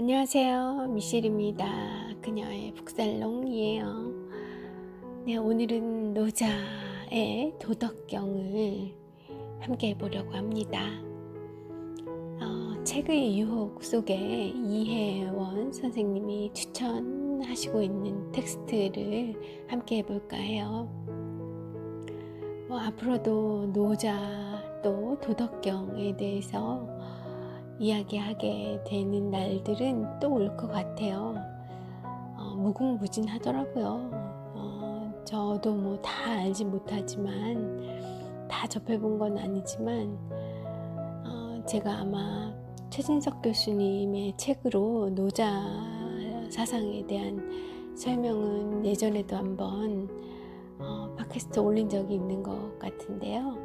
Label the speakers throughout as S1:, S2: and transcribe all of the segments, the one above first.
S1: 안녕하세요. 미셸입니다. 그녀의 북살롱이에요. 네, 오늘은 노자의 도덕경을 함께 해보려고 합니다. 책의 유혹 속에 이혜원 선생님이 추천하시고 있는 텍스트를 함께 해볼까 해요. 앞으로도 노자 또 도덕경에 대해서 이야기하게 되는 날들은 또 올 것 같아요. 무궁무진하더라고요. 저도 뭐 다 알지 못하지만 다 접해본 건 아니지만 제가 아마 최진석 교수님의 책으로 노자 사상에 대한 설명은 예전에도 한번 팟캐스트 올린 적이 있는 것 같은데요.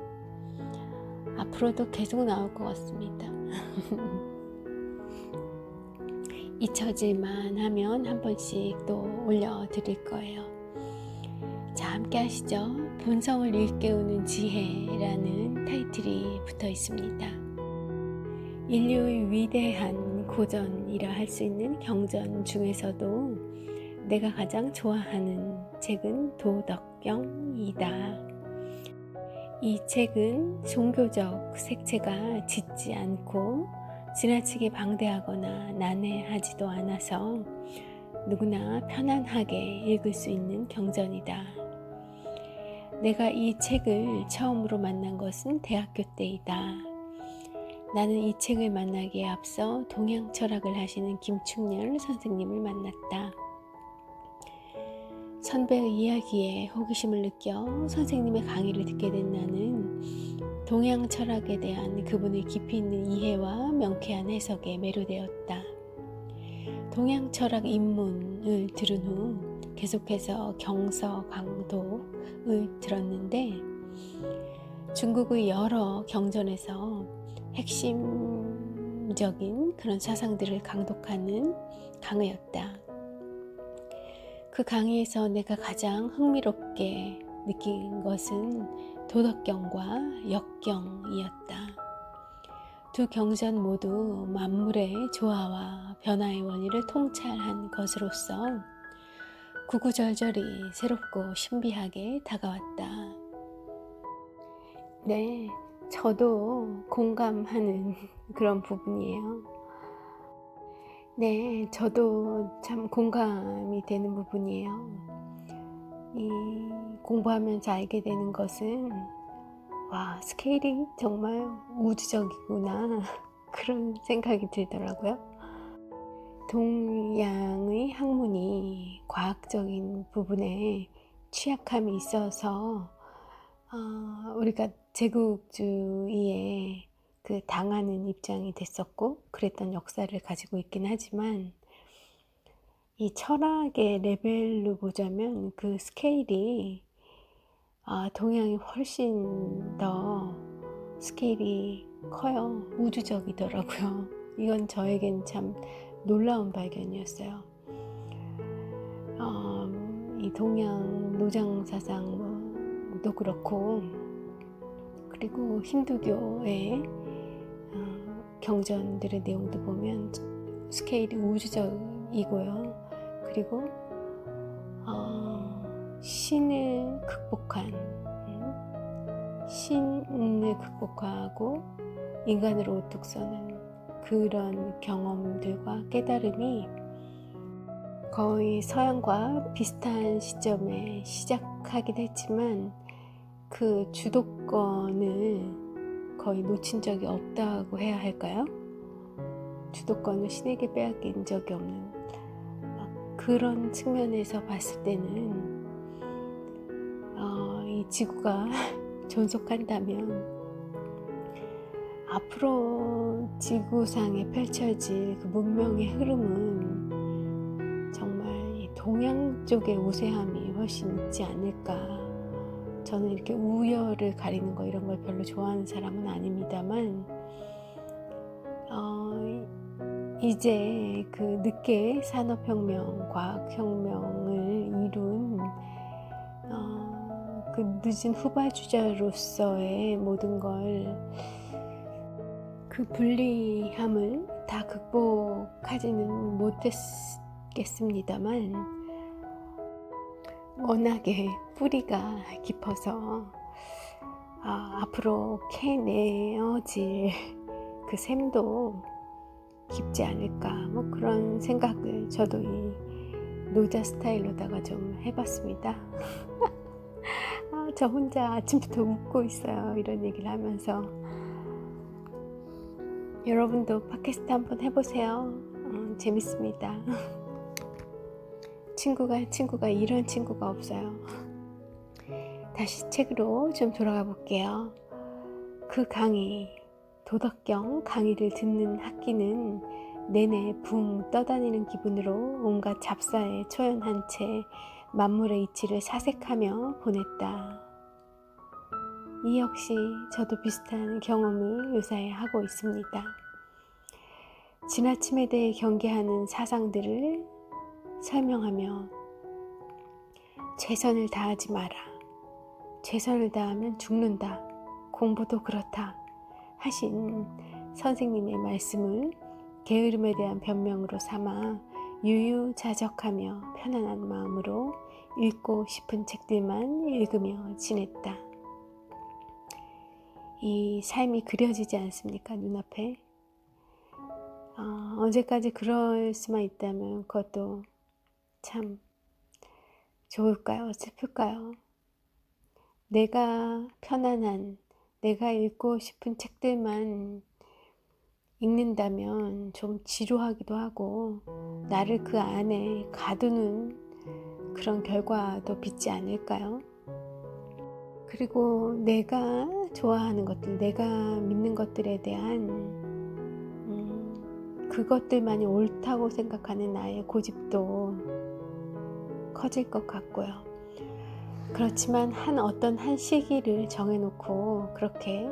S1: 앞으로도 계속 나올 것 같습니다. 잊혀질만 하면 한 번씩 또 올려드릴 거예요. 자, 함께 하시죠. 본성을 일깨우는 지혜라는 타이틀이 붙어 있습니다. 인류의 위대한 고전이라 할 수 있는 경전 중에서도 내가 가장 좋아하는 책은 도덕경이다. 이 책은 종교적 색채가 짙지 않고 지나치게 방대하거나 난해하지도 않아서 누구나 편안하게 읽을 수 있는 경전이다. 내가 이 책을 처음으로 만난 것은 대학교 때이다. 나는 이 책을 만나기에 앞서 동양 철학을 하시는 김충렬 선생님을 만났다. 선배의 이야기에 호기심을 느껴 선생님의 강의를 듣게 된 나는 동양 철학에 대한 그분의 깊이 있는 이해와 명쾌한 해석에 매료되었다. 동양 철학 입문을 들은 후 계속해서 경서 강독을 들었는데 중국의 여러 경전에서 핵심적인 그런 사상들을 강독하는 강의였다. 그 강의에서 내가 가장 흥미롭게 느낀 것은 도덕경과 역경이었다. 두 경전 모두 만물의 조화와 변화의 원리를 통찰한 것으로서 구구절절이 새롭고 신비하게 다가왔다. 네, 저도 공감하는 그런 부분이에요. 네, 저도 참 공감이 되는 부분이에요. 이 공부하면서 알게 되는 것은 스케일이 정말 우주적이구나 그런 생각이 들더라고요. 동양의 학문이 과학적인 부분에 취약함이 있어서 우리가 제국주의에 당하는 입장이 됐었고 그랬던 역사를 가지고 있긴 하지만 이 철학의 레벨로 보자면 그 스케일이 동양이 훨씬 더 스케일이 커요. 우주적이더라고요. 이건 저에겐 참 놀라운 발견이었어요. 이 동양 노장 사상도 그렇고 그리고 힌두교의 경전들의 내용도 보면 스케일이 우주적이고요. 그리고 신을 극복하고 인간으로 우뚝 서는 그런 경험들과 깨달음이 거의 서양과 비슷한 시점에 시작하긴 했지만 그 주도권을 거의 놓친 적이 없다고 해야 할까요? 주도권을 신에게 빼앗긴 적이 없는 그런 측면에서 봤을 때는 이 지구가 존속한다면 앞으로 지구상에 펼쳐질 그 문명의 흐름은 정말 이 동양 쪽의 우세함이 훨씬 있지 않을까. 저는 이렇게 우열을 가리는 거 이런 걸 별로 좋아하는 사람은 아닙니다만 이제 그 늦게 산업혁명, 과학혁명을 이룬 그 늦은 후발주자로서의 모든 걸 그 불리함을 다 극복하지는 못했겠습니다만 워낙에 뿌리가 깊어서 앞으로 캐내어질 그 샘도 깊지 않을까, 뭐 그런 생각을 저도 이 노자 스타일로다가 좀 해봤습니다. 저 혼자 아침부터 웃고 있어요, 이런 얘기를 하면서. 여러분도 팟캐스트 한번 해보세요. 재밌습니다. 친구가 이런 친구가 없어요. 다시 책으로 좀 돌아가 볼게요. 그 강의, 도덕경 강의를 듣는 학기는 내내 붕 떠다니는 기분으로 온갖 잡사에 초연한 채 만물의 이치를 사색하며 보냈다. 이 역시 저도 비슷한 경험을 요사이 하고 있습니다. 지나침에 대해 경계하는 사상들을 설명하며 최선을 다하지 마라. 최선을 다하면 죽는다. 공부도 그렇다. 하신 선생님의 말씀을 게으름에 대한 변명으로 삼아 유유자적하며 편안한 마음으로 읽고 싶은 책들만 읽으며 지냈다. 이 삶이 그려지지 않습니까? 눈앞에. 언제까지 그럴 수만 있다면 그것도 참 좋을까요? 슬플까요? 내가 편안한, 내가 읽고 싶은 책들만 읽는다면 좀 지루하기도 하고 나를 그 안에 가두는 그런 결과도 빚지 않을까요? 그리고 내가 좋아하는 것들, 내가 믿는 것들에 대한 그것들만이 옳다고 생각하는 나의 고집도 커질 것 같고요. 그렇지만 어떤 한 시기를 정해놓고 그렇게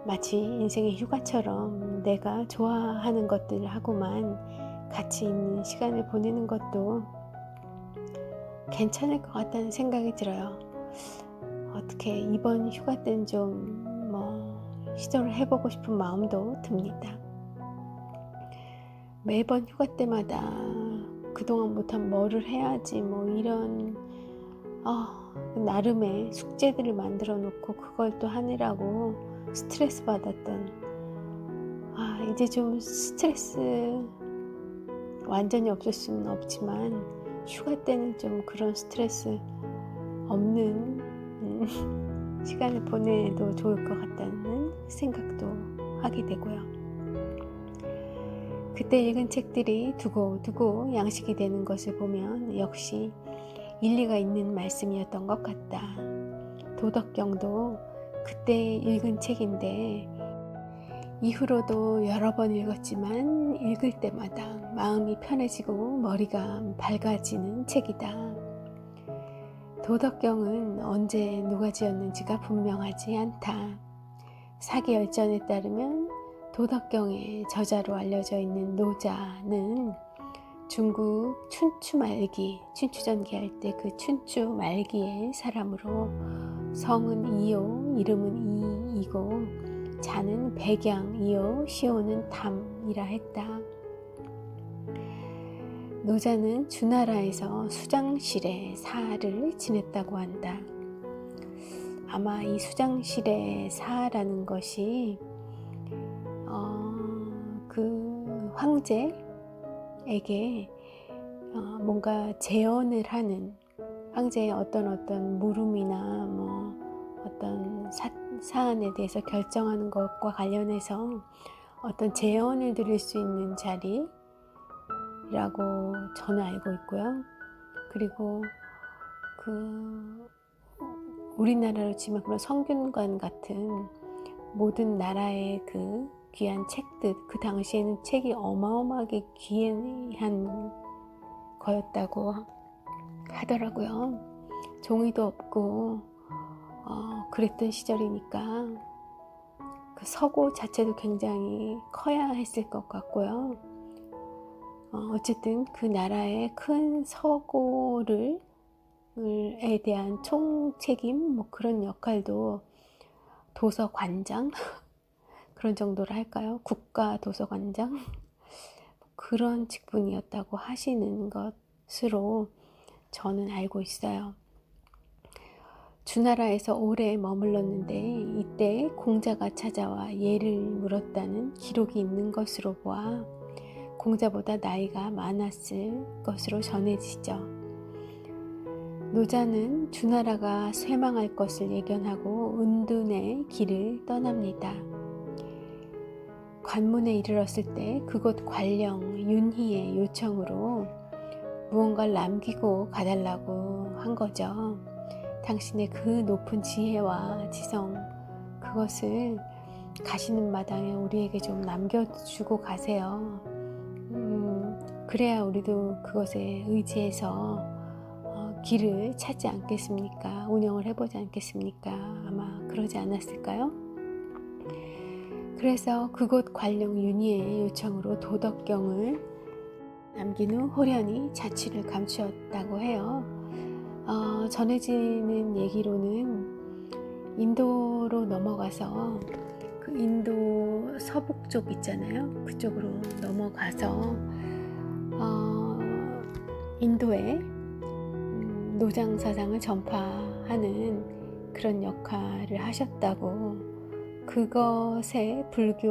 S1: 마치 인생의 휴가처럼 내가 좋아하는 것들하고만 같이 있는 시간을 보내는 것도 괜찮을 것 같다는 생각이 들어요. 어떻게 이번 휴가 때는 좀 시도를 해보고 싶은 마음도 듭니다. 매번 휴가 때마다 그동안 못한 뭐를 해야지 이런 나름의 숙제들을 만들어 놓고 그걸 또 하느라고 스트레스 받았던 이제 좀 스트레스 완전히 없을 수는 없지만 휴가 때는 좀 그런 스트레스 없는 시간을 보내도 좋을 것 같다는 생각도 하게 되고요. 그때 읽은 책들이 두고두고 양식이 되는 것을 보면 역시 일리가 있는 말씀이었던 것 같다. 도덕경도 그때 읽은 책인데 이후로도 여러 번 읽었지만 읽을 때마다 마음이 편해지고 머리가 밝아지는 책이다. 도덕경은 언제 누가 지었는지가 분명하지 않다. 사기열전에 따르면 도덕경의 저자로 알려져 있는 노자는 중국 춘추 말기, 춘추전기 할 때 그 춘추 말기의 사람으로 성은 이요, 이름은 이이고 자는 백양이요, 시호는 담이라 했다. 노자는 주나라에서 수장실의 사를 지냈다고 한다. 아마 이 수장실의 사라는 것이 그 황제에게 뭔가 제언을 하는, 황제의 어떤 물음이나 어떤 사안에 대해서 결정하는 것과 관련해서 어떤 제언을 드릴 수 있는 자리라고 저는 알고 있고요. 그리고 우리나라로 치면 그런 성균관 같은 모든 나라의 그 귀한 책들, 그 당시에는 책이 어마어마하게 귀한 거였다고 하더라고요. 종이도 없고 그랬던 시절이니까 그 서고 자체도 굉장히 커야 했을 것 같고요. 어쨌든 그 나라의 큰 서고에 대한 총책임 그런 역할도 도서관장 그런 정도로 할까요? 국가 도서관장 그런 직분이었다고 하시는 것으로 저는 알고 있어요. 주나라에서 오래 머물렀는데 이때 공자가 찾아와 예를 물었다는 기록이 있는 것으로 보아 공자보다 나이가 많았을 것으로 전해지죠. 노자는 주나라가 쇠망할 것을 예견하고 은둔의 길을 떠납니다. 관문에 이르렀을 때 그곳 관령 윤희의 요청으로 무언가를 남기고 가달라고 한 거죠. 당신의 그 높은 지혜와 지성, 그것을 가시는 마당에 우리에게 좀 남겨주고 가세요. 그래야 우리도 그것에 의지해서 길을 찾지 않겠습니까? 운영을 해보지 않겠습니까? 아마 그러지 않았을까요? 그래서 그곳 관령 윤희의 요청으로 도덕경을 남긴 후 호련히 자취를 감추었다고 해요. 전해지는 얘기로는 인도로 넘어가서 그 인도 서북 쪽 있잖아요. 그쪽으로 넘어가서 인도에 노장사상을 전파하는 그런 역할을 하셨다고, 그것에 불교가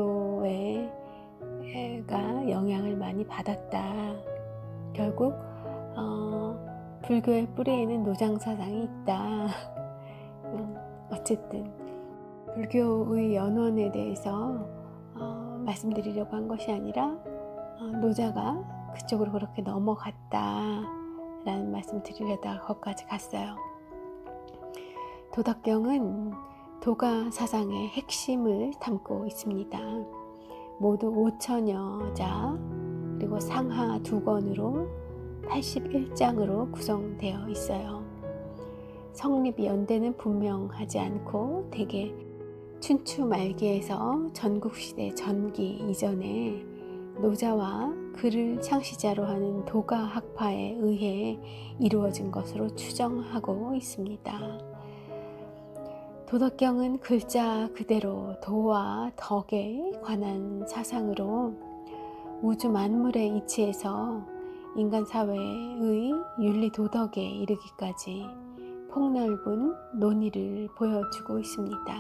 S1: 영향을 많이 받았다. 결국 불교의 뿌리에는 노장사상이 있다. 어쨌든 불교의 연원에 대해서 말씀드리려고 한 것이 아니라 노자가 그쪽으로 그렇게 넘어갔다 라는 말씀 드리려다가 거기까지 갔어요. 도덕경은 도가 사상의 핵심을 담고 있습니다. 모두 5천여 자, 그리고 상하 2권으로 81장으로 구성되어 있어요. 성립 연대는 분명하지 않고 대개 춘추 말기에서 전국시대 전기 이전에 노자와 그를 창시자로 하는 도가 학파에 의해 이루어진 것으로 추정하고 있습니다. 도덕경은 글자 그대로 도와 덕에 관한 사상으로 우주 만물의 이치에서 인간 사회의 윤리 도덕에 이르기까지 폭넓은 논의를 보여주고 있습니다.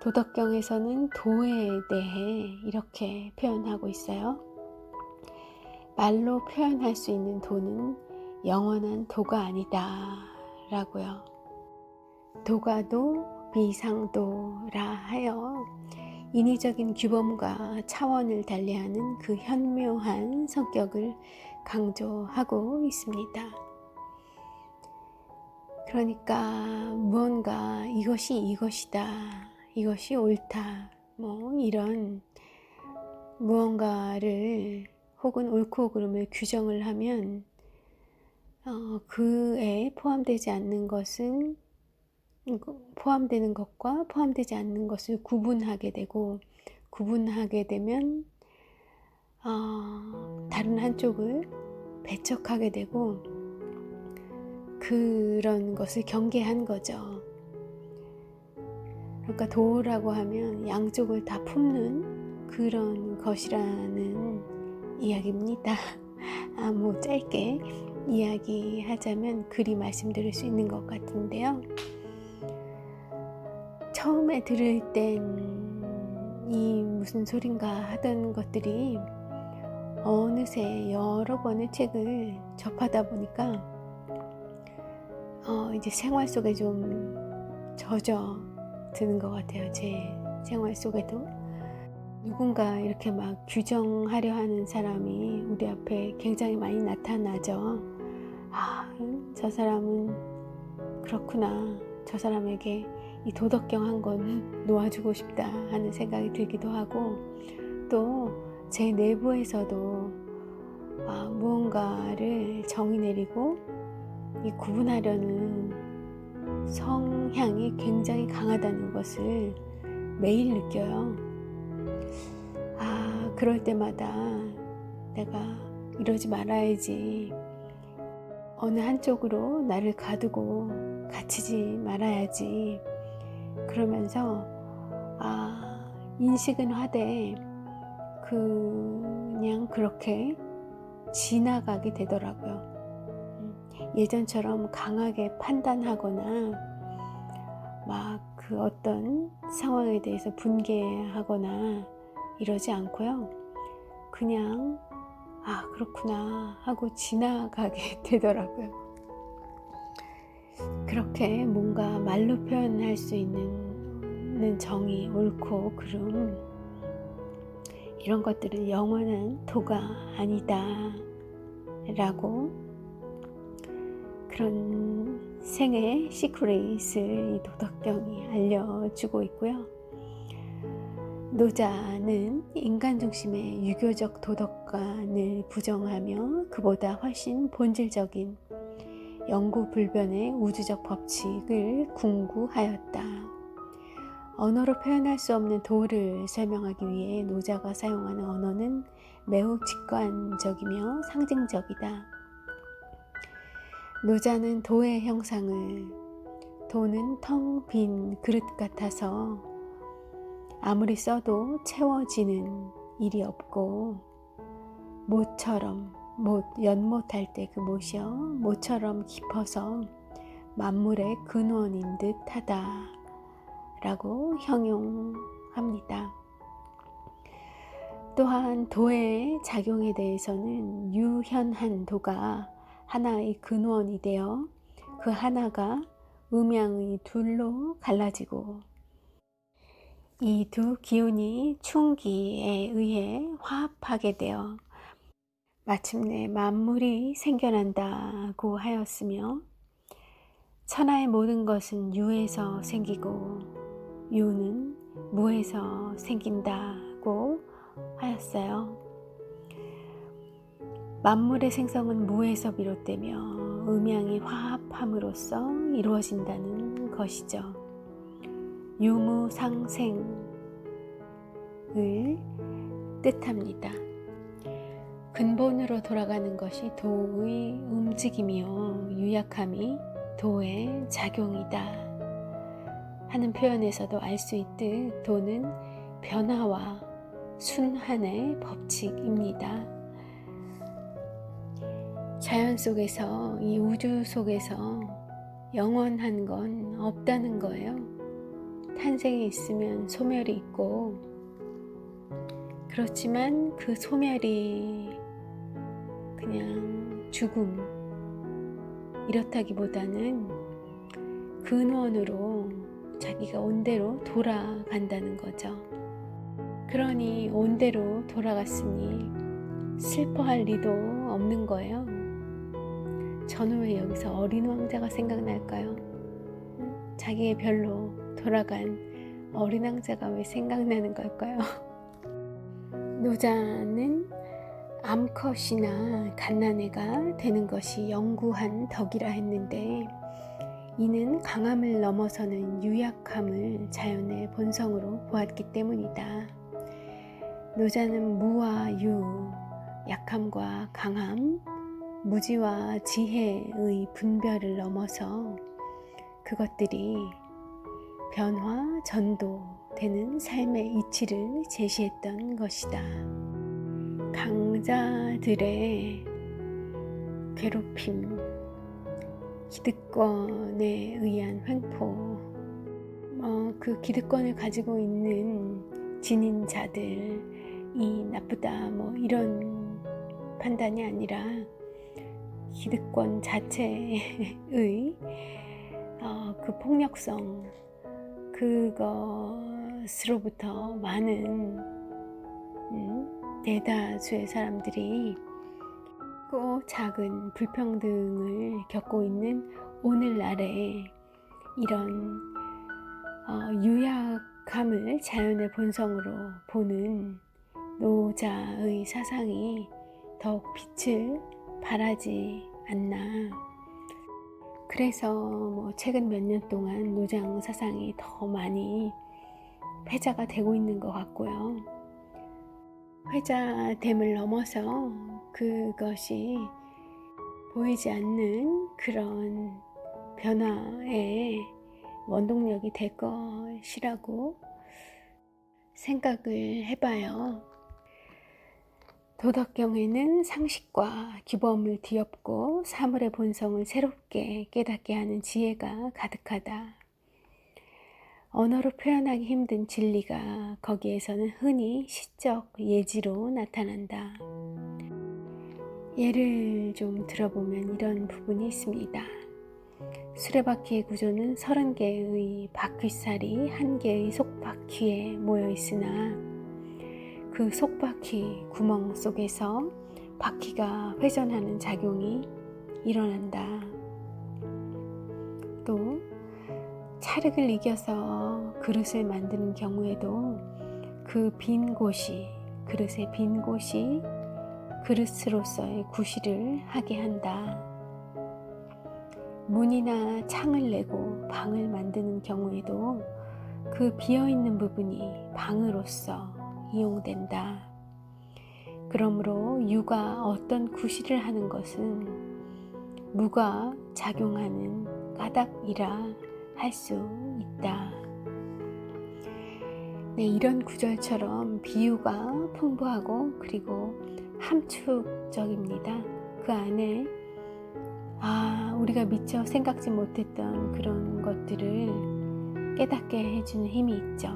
S1: 도덕경에서는 도에 대해 이렇게 표현하고 있어요. 말로 표현할 수 있는 도는 영원한 도가 아니다 라고요. 도가도 비상도라 하여 인위적인 규범과 차원을 달리하는 그 현묘한 성격을 강조하고 있습니다. 그러니까 무언가 이것이 이것이다, 이것이 옳다, 이런 무언가를 혹은 옳고 그름을 규정을 하면 그에 포함되지 않는 것은 포함되는 것과 포함되지 않는 것을 구분하게 되고, 구분하게 되면 다른 한쪽을 배척하게 되고 그런 것을 경계한 거죠. 그러니까 도라고 하면 양쪽을 다 품는 그런 것이라는 이야기입니다. 짧게 이야기하자면 그리 말씀드릴 수 있는 것 같은데요. 처음에 들을 땐 이 무슨 소린가 하던 것들이 어느새 여러 권의 책을 접하다 보니까 이제 생활 속에 좀 젖어드는 것 같아요. 제 생활 속에도 누군가 이렇게 막 규정하려 하는 사람이 우리 앞에 굉장히 많이 나타나죠. 저 사람은 그렇구나, 저 사람에게 이 도덕경 한 권 놓아주고 싶다 하는 생각이 들기도 하고, 또 제 내부에서도 무언가를 정의 내리고 이 구분하려는 성향이 굉장히 강하다는 것을 매일 느껴요. 그럴 때마다 내가 이러지 말아야지, 어느 한쪽으로 나를 가두고 갇히지 말아야지, 그러면서 인식은 하되 그 그냥 그렇게 지나가게 되더라고요. 예전처럼 강하게 판단하거나 막 그 어떤 상황에 대해서 분개하거나 이러지 않고요. 그냥 그렇구나 하고 지나가게 되더라고요. 그렇게 뭔가 말로 표현할 수 있는 정의, 옳고 그름, 이런 것들은 영원한 도가 아니다 라고, 그런 생의 시크릿을 이 도덕경이 알려주고 있고요. 노자는 인간 중심의 유교적 도덕관을 부정하며 그보다 훨씬 본질적인 영구불변의 우주적 법칙을 궁구하였다. 언어로 표현할 수 없는 도를 설명하기 위해 노자가 사용하는 언어는 매우 직관적이며 상징적이다. 노자는 도의 형상을, 도는 텅 빈 그릇 같아서 아무리 써도 채워지는 일이 없고, 못처럼, 연못할 때 그 못이요, 못처럼 깊어서 만물의 근원인 듯 하다 라고 형용합니다. 또한 도의 작용에 대해서는 유현한 도가 하나의 근원이 되어 그 하나가 음양의 둘로 갈라지고, 이 두 기운이 충기에 의해 화합하게 되어 마침내 만물이 생겨난다고 하였으며, 천하의 모든 것은 유에서 생기고 유는 무에서 생긴다고 하였어요. 만물의 생성은 무에서 비롯되며 음양이 화합함으로써 이루어진다는 것이죠. 유무상생을 뜻합니다. 근본으로 돌아가는 것이 도의 움직임이요, 유약함이 도의 작용이다 하는 표현에서도 알 수 있듯 도는 변화와 순환의 법칙입니다. 자연 속에서, 이 우주 속에서 영원한 건 없다는 거예요. 탄생이 있으면 소멸이 있고, 그렇지만 그 소멸이 그냥 죽음, 이렇다기보다는 근원으로 자기가 온대로 돌아간다는 거죠. 그러니 온대로 돌아갔으니 슬퍼할 리도 없는 거예요. 저는 왜 여기서 어린 왕자가 생각날까요? 자기의 별로 돌아간 어린 왕자가 왜 생각나는 걸까요? 노자는 암컷이나 갓난애가 되는 것이 영구한 덕이라 했는데, 이는 강함을 넘어서는 유약함을 자연의 본성으로 보았기 때문이다. 노자는 무와 유, 약함과 강함, 무지와 지혜의 분별을 넘어서 그것들이 변화, 전도되는 삶의 이치를 제시했던 것이다. 강자들의 괴롭힘, 기득권에 의한 횡포, 그 기득권을 가지고 있는 지닌자들이 나쁘다, 이런 판단이 아니라 기득권 자체의 그 폭력성, 그것으로부터 많은 대다수의 사람들이 크고 작은 불평등을 겪고 있는 오늘날에 이런 유약함을 자연의 본성으로 보는 노자의 사상이 더욱 빛을 발하지 않나. 그래서 최근 몇 년 동안 노장 사상이 더 많이 회자가 되고 있는 것 같고요. 회자됨을 넘어서 그것이 보이지 않는 그런 변화의 원동력이 될 것이라고 생각을 해봐요. 도덕경에는 상식과 규범을 뒤엎고 사물의 본성을 새롭게 깨닫게 하는 지혜가 가득하다. 언어로 표현하기 힘든 진리가 거기에서는 흔히 시적 예지로 나타난다. 예를 좀 들어보면 이런 부분이 있습니다. 수레바퀴의 구조는 30개의 바퀴살이 한 개의 속바퀴에 모여 있으나 그 속바퀴 구멍 속에서 바퀴가 회전하는 작용이 일어난다. 또 찰흙을 이겨서 그릇을 만드는 경우에도 그 빈 곳이, 그릇의 빈 곳이 그릇으로서의 구실을 하게 한다. 문이나 창을 내고 방을 만드는 경우에도 그 비어있는 부분이 방으로서 이용된다. 그러므로 유가 어떤 구실을 하는 것은 무가 작용하는 까닭이라 할 수 있다. 네, 이런 구절처럼 비유가 풍부하고 그리고 함축적입니다. 그 안에 우리가 미처 생각지 못했던 그런 것들을 깨닫게 해주는 힘이 있죠.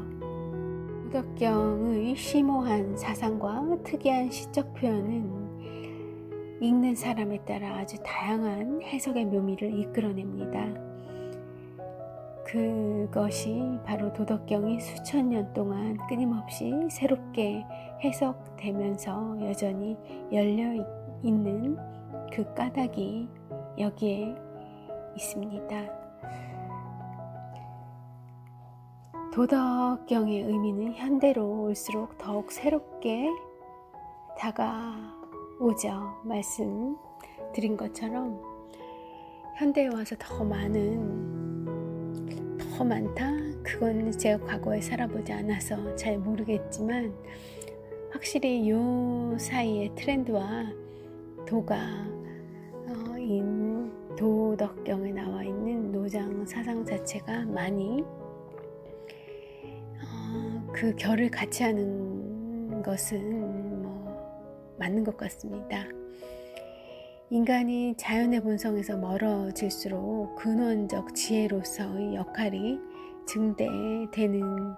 S1: 도덕경의 심오한 사상과 특이한 시적 표현은 읽는 사람에 따라 아주 다양한 해석의 묘미를 이끌어냅니다. 그것이 바로 도덕경이 수천 년 동안 끊임없이 새롭게 해석되면서 여전히 열려 있는 그 까닭이 여기에 있습니다. 도덕경의 의미는 현대로 올수록 더욱 새롭게 다가오죠. 말씀드린 것처럼 현대에 와서 더 많다? 그건 제가 과거에 살아보지 않아서 잘 모르겠지만 확실히 이 사이의 트렌드와 도덕경에 나와 있는 노장 사상 자체가 많이 그 결을 같이 하는 것은 맞는 것 같습니다. 인간이 자연의 본성에서 멀어질수록 근원적 지혜로서의 역할이 증대되는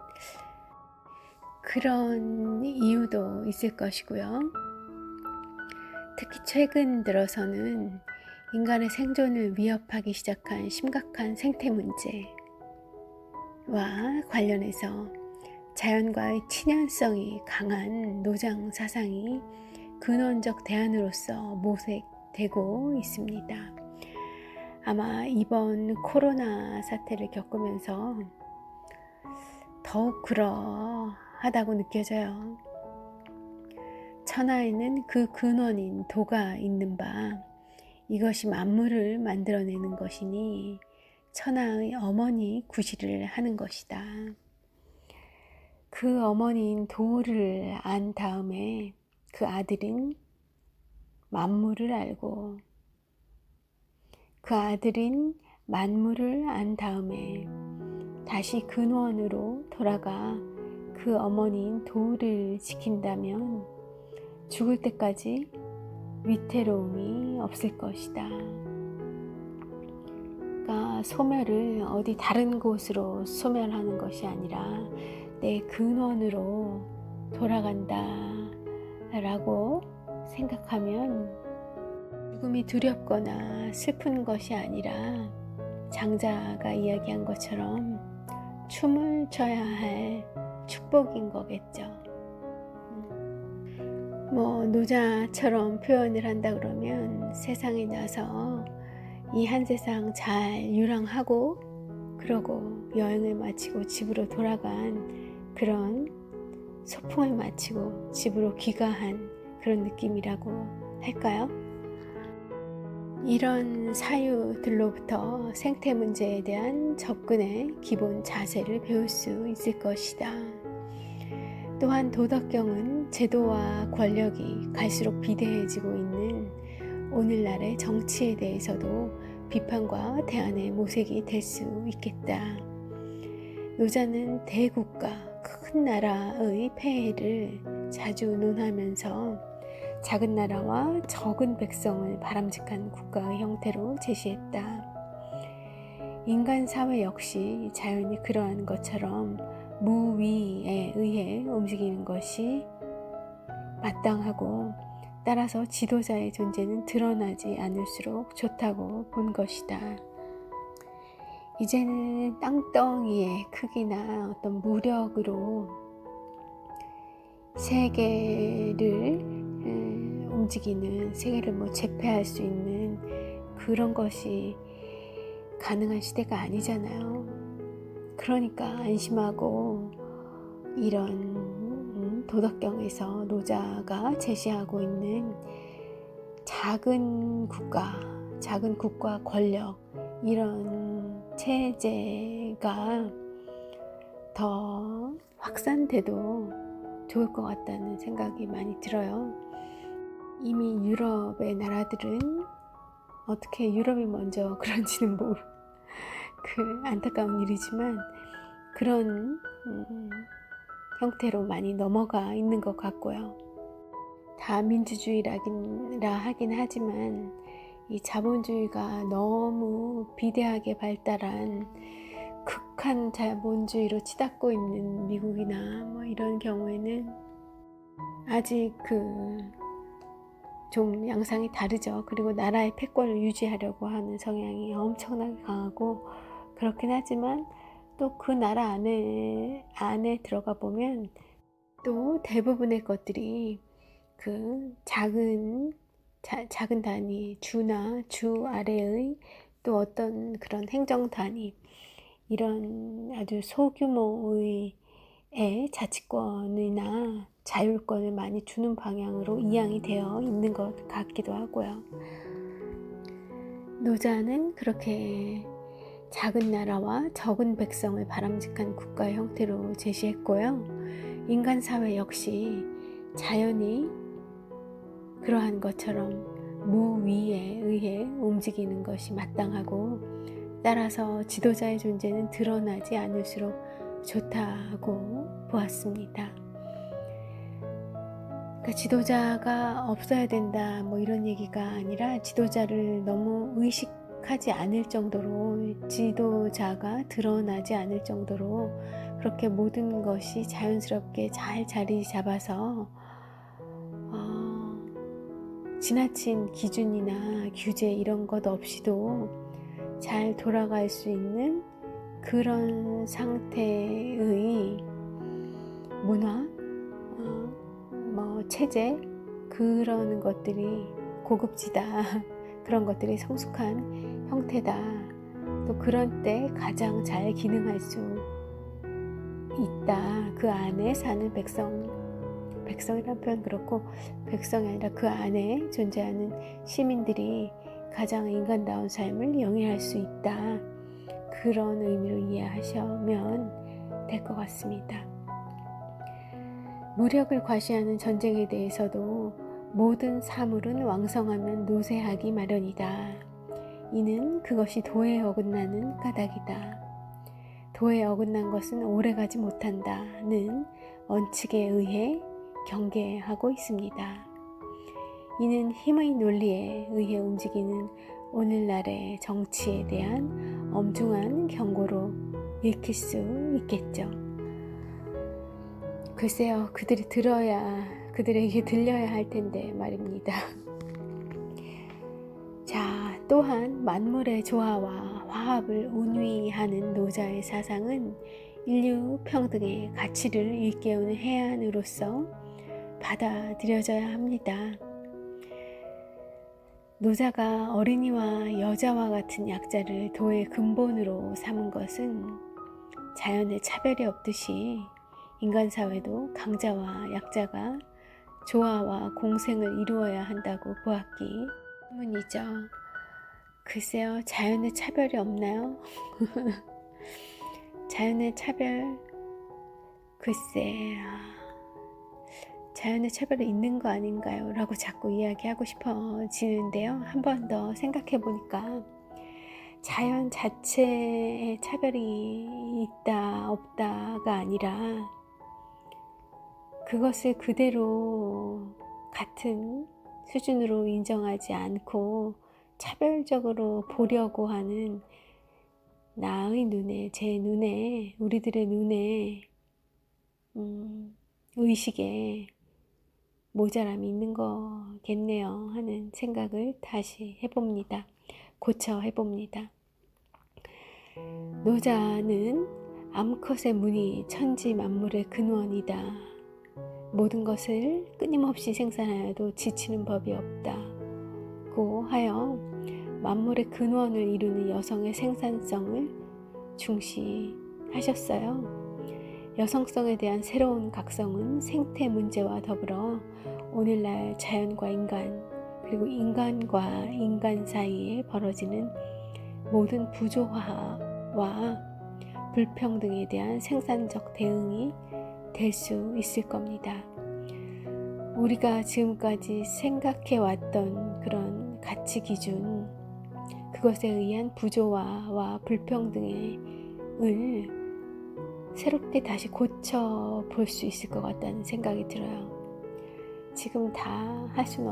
S1: 그런 이유도 있을 것이고요. 특히 최근 들어서는 인간의 생존을 위협하기 시작한 심각한 생태 문제와 관련해서 자연과의 친연성이 강한 노장 사상이 근원적 대안으로서 모색되고 있습니다. 아마 이번 코로나 사태를 겪으면서 더욱 그러하다고 느껴져요. 천하에는 그 근원인 도가 있는 바 이것이 만물을 만들어내는 것이니 천하의 어머니 구실을 하는 것이다. 그 어머니인 도를 안 다음에 그 아들인 만물을 알고 그 아들인 만물을 안 다음에 다시 근원으로 돌아가 그 어머니인 도를 지킨다면 죽을 때까지 위태로움이 없을 것이다. 그러니까 소멸을 어디 다른 곳으로 소멸하는 것이 아니라 내 근원으로 돌아간다 라고 생각하면 죽음이 두렵거나 슬픈 것이 아니라 장자가 이야기한 것처럼 춤을 춰야 할 축복인 거겠죠. 노자처럼 표현을 한다 그러면 세상에 나서 이 한 세상 잘 유랑하고 그러고 여행을 마치고 집으로 돌아간 그런 소풍을 마치고 집으로 귀가한 그런 느낌이라고 할까요? 이런 사유들로부터 생태 문제에 대한 접근의 기본 자세를 배울 수 있을 것이다. 또한 도덕경은 제도와 권력이 갈수록 비대해지고 있는 오늘날의 정치에 대해서도 비판과 대안의 모색이 될 수 있겠다. 노자는 대국가, 큰 나라의 폐해를 자주 논하면서 작은 나라와 적은 백성을 바람직한 국가의 형태로 제시했다. 인간 사회 역시 자연이 그러한 것처럼 무위에 의해 움직이는 것이 마땅하고 따라서 지도자의 존재는 드러나지 않을수록 좋다고 본 것이다. 이제는 땅덩이의 크기나 어떤 무력으로 세계를 움직이는, 세계를 제패할 수 있는 그런 것이 가능한 시대가 아니잖아요. 그러니까 안심하고 이런 도덕경에서 노자가 제시하고 있는 작은 국가 권력, 이런 체제가 더 확산돼도 좋을 것 같다는 생각이 많이 들어요. 이미 유럽의 나라들은 어떻게 유럽이 먼저 그런지는 안타까운 일이지만 그런 형태로 많이 넘어가 있는 것 같고요. 다 민주주의라 하긴 하지만 이 자본주의가 너무 비대하게 발달한 극한 자본주의로 치닫고 있는 미국이나 이런 경우에는 아직 좀 양상이 다르죠. 그리고 나라의 패권을 유지하려고 하는 성향이 엄청나게 강하고 그렇긴 하지만 또 그 나라 안에 들어가 보면 또 대부분의 것들이 작은 단위, 주나 주 아래의 또 어떤 그런 행정 단위, 이런 아주 소규모의 자치권이나 자율권을 많이 주는 방향으로 이양이 되어 있는 것 같기도 하고요. 노자는 그렇게 작은 나라와 적은 백성을 바람직한 국가의 형태로 제시했고요. 인간 사회 역시 자연이 그러한 것처럼 무위에 의해 움직이는 것이 마땅하고 따라서 지도자의 존재는 드러나지 않을수록 좋다고 보았습니다. 그러니까 지도자가 없어야 된다 이런 얘기가 아니라 지도자를 너무 의식하지 않을 정도로, 지도자가 드러나지 않을 정도로 그렇게 모든 것이 자연스럽게 잘 자리 잡아서 지나친 기준이나 규제 이런 것 없이도 잘 돌아갈 수 있는 그런 상태의 문화, 체제, 그런 것들이 고급지다, 그런 것들이 성숙한 형태다, 또 그런 때 가장 잘 기능할 수 있다. 그 안에 사는 백성이라는 표현 그렇고, 백성이 아니라 그 안에 존재하는 시민들이 가장 인간다운 삶을 영위할 수 있다. 그런 의미로 이해하시면 될 것 같습니다. 무력을 과시하는 전쟁에 대해서도 모든 사물은 왕성하면 노쇠하기 마련이다. 이는 그것이 도에 어긋나는 까닭이다. 도에 어긋난 것은 오래가지 못한다는 원칙에 의해 경계하고 있습니다. 이는 힘의 논리에 의해 움직이는 오늘날의 정치에 대한 엄중한 경고로 읽힐 수 있겠죠. 글쎄요, 그들에게 들려야 할 텐데 말입니다. 자, 또한 만물의 조화와 화합을 운위하는 노자의 사상은 인류 평등의 가치를 일깨우는 해안으로서 받아들여져야 합니다. 노자가 어린이와 여자와 같은 약자를 도의 근본으로 삼은 것은 자연의 차별이 없듯이 인간 사회도 강자와 약자가 조화와 공생을 이루어야 한다고 보았기 때문이죠. 글쎄요, 자연의 차별이 없나요? 자연의 차별, 글쎄, 자연의 차별이 있는 거 아닌가요? 라고 자꾸 이야기하고 싶어지는데요. 한 번 더 생각해 보니까 자연 자체에 차별이 있다 없다가 아니라 그것을 그대로 같은 수준으로 인정하지 않고 차별적으로 보려고 하는 나의 눈에, 제 눈에, 우리들의 눈에 의식에 모자람이 있는 거겠네요 하는 생각을 다시 해봅니다. 고쳐 해봅니다. 노자는 암컷의 문이 천지 만물의 근원이다. 모든 것을 끊임없이 생산하여도 지치는 법이 없다고 하여 만물의 근원을 이루는 여성의 생산성을 중시하셨어요. 여성성에 대한 새로운 각성은 생태 문제와 더불어 오늘날 자연과 인간, 그리고 인간과 인간 사이에 벌어지는 모든 부조화와 불평등에 대한 생산적 대응이 될 수 있을 겁니다. 우리가 지금까지 생각해왔던 그런 가치 기준, 그것에 의한 부조화와 불평등을 새롭게 다시 고쳐 볼 수 있을 것 같다는 생각이 들어요. 지금 다 할 수는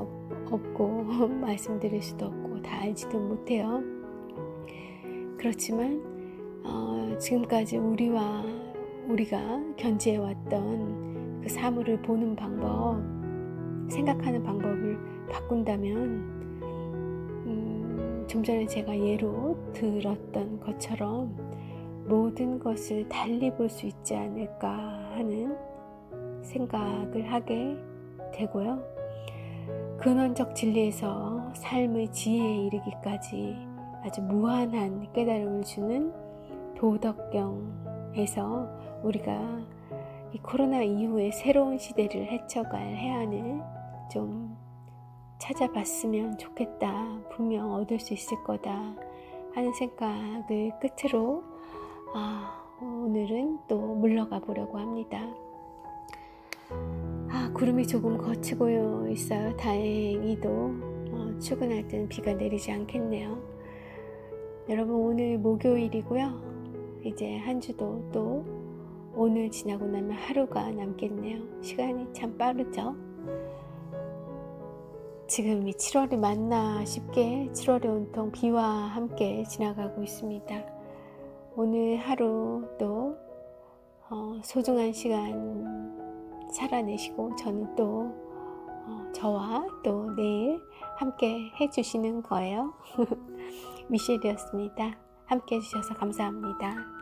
S1: 없고 말씀드릴 수도 없고 다 알지도 못해요. 그렇지만 지금까지 우리가 견지해왔던 그 사물을 보는 방법, 생각하는 방법을 바꾼다면 좀 전에 제가 예로 들었던 것처럼 모든 것을 달리 볼 수 있지 않을까 하는 생각을 하게 되고요. 근원적 진리에서 삶의 지혜에 이르기까지 아주 무한한 깨달음을 주는 도덕경에서 우리가 이 코로나 이후에 새로운 시대를 헤쳐갈 해안을 좀 찾아봤으면 좋겠다. 분명 얻을 수 있을 거다 하는 생각을 끝으로 오늘은 또 물러가 보려고 합니다. 구름이 조금 걷히고 있어요. 다행히도 출근할 때는 비가 내리지 않겠네요. 여러분, 오늘 목요일이고요. 이제 한 주도 또 오늘 지나고 나면 하루가 남겠네요. 시간이 참 빠르죠. 지금 이 7월이 맞나 싶게 7월의 온통 비와 함께 지나가고 있습니다. 오늘 하루 또 소중한 시간 살아내시고 저는 또 저와 또 내일 함께 해주시는 거예요. 미셸이었습니다. 함께 해주셔서 감사합니다.